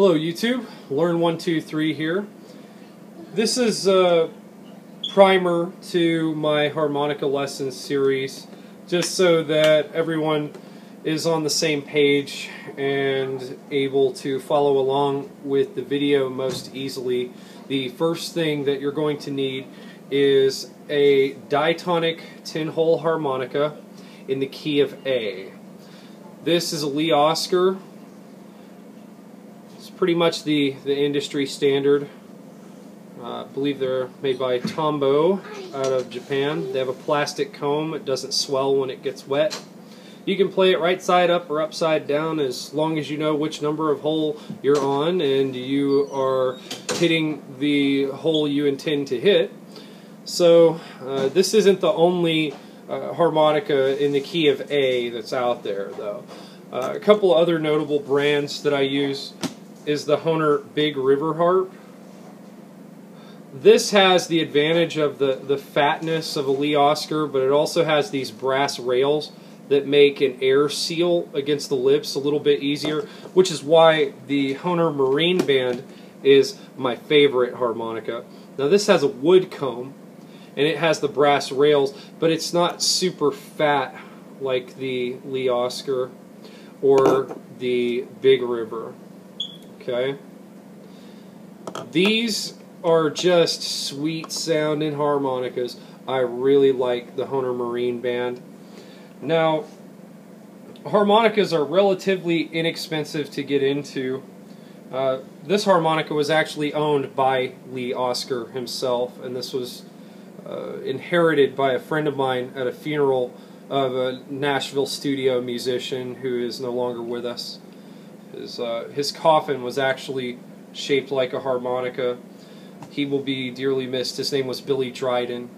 Hello YouTube, Learn123 here. This is a primer to my harmonica lessons series, just so that everyone is on the same page and able to follow along with the video most easily. The first thing that you're going to need is a diatonic 10-hole harmonica in the key of A. This is a Lee Oscar. It's pretty much the industry standard. I believe they're made by Tombo out of Japan. They have a plastic comb. It doesn't swell when it gets wet. You can play it right side up or upside down as long as you know which number of hole you're on and you are hitting the hole you intend to hit. So this isn't the only harmonica in the key of A that's out there, though. A couple other notable brands that I use is the Hohner Big River Harp. This has the advantage of the fatness of a Lee Oscar, but it also has these brass rails that make an air seal against the lips a little bit easier, which is why the Hohner Marine Band is my favorite harmonica. Now this has a wood comb and it has the brass rails, but it's not super fat like the Lee Oscar or the Big River. Okay, these are just sweet sounding harmonicas. I really like the Hohner Marine Band. Now, harmonicas are relatively inexpensive to get into. This harmonica was actually owned by Lee Oscar himself, and this was inherited by a friend of mine at a funeral of a Nashville studio musician who is no longer with us. His coffin was actually shaped like a harmonica. He will be dearly missed. His name was Billy Dryden.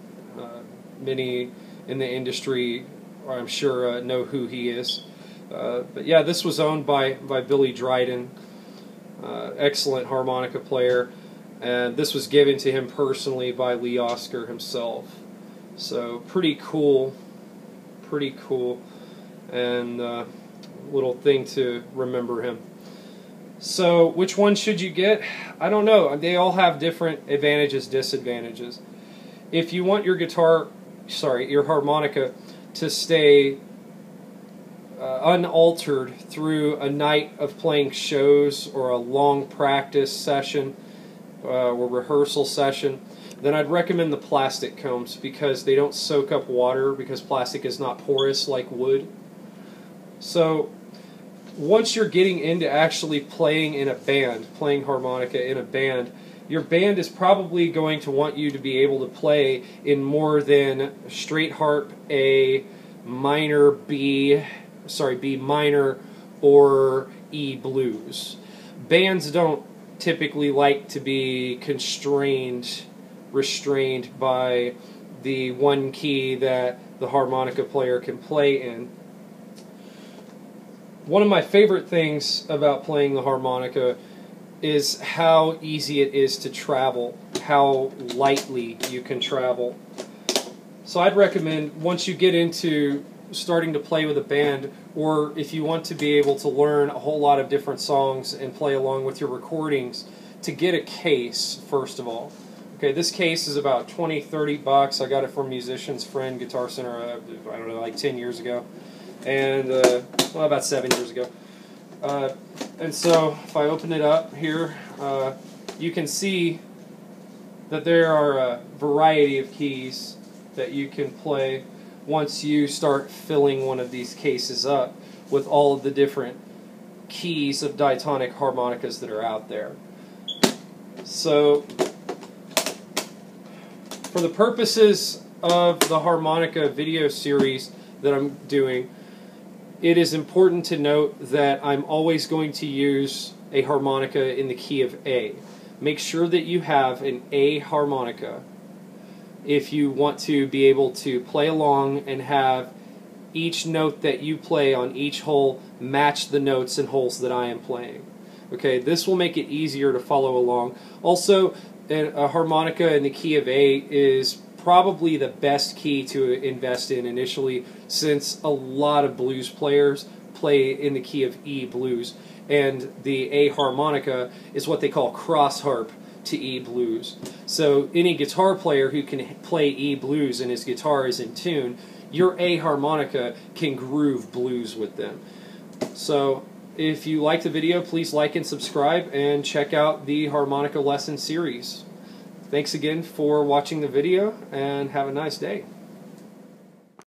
Many in the industry, I'm sure, know who he is. But yeah, this was owned by Billy Dryden, excellent harmonica player, and this was given to him personally by Lee Oscar himself. So pretty cool, and little thing to remember him. So which one should you get? I don't know. They all have different advantages, disadvantages. If you want your your harmonica to stay unaltered through a night of playing shows or a long practice session or rehearsal session, then I'd recommend the plastic combs because they don't soak up water, because plastic is not porous like wood. So once you're getting into actually playing in a band, playing harmonica in a band, your band is probably going to want you to be able to play in more than straight harp A, minor B minor, or E blues. Bands don't typically like to be restrained by the one key that the harmonica player can play in. One of my favorite things about playing the harmonica is how easy it is to travel, how lightly you can travel. So I'd recommend, once you get into starting to play with a band, or if you want to be able to learn a whole lot of different songs and play along with your recordings, to get a case first of all. Okay, this case is about $20-30. I got it from Musician's Friend Guitar Center, I don't know, like 10 years ago. And, well, about 7 years ago. And so, if I open it up here, you can see that there are a variety of keys that you can play once you start filling one of these cases up with all of the different keys of diatonic harmonicas that are out there. So, for the purposes of the harmonica video series that I'm doing, it is important to note that I'm always going to use a harmonica in the key of A. Make sure that you have an A harmonica if you want to be able to play along and have each note that you play on each hole match the notes and holes that I am playing. Okay, this will make it easier to follow along. Also, a harmonica in the key of A is probably the best key to invest in initially, since a lot of blues players play in the key of E blues. and the A harmonica is what they call cross harp to E blues. So any guitar player who can play E blues and his guitar is in tune, your A harmonica can groove blues with them. So if you like the video, please like and subscribe, and check out the harmonica lesson series. Thanks again for watching the video, and have a nice day.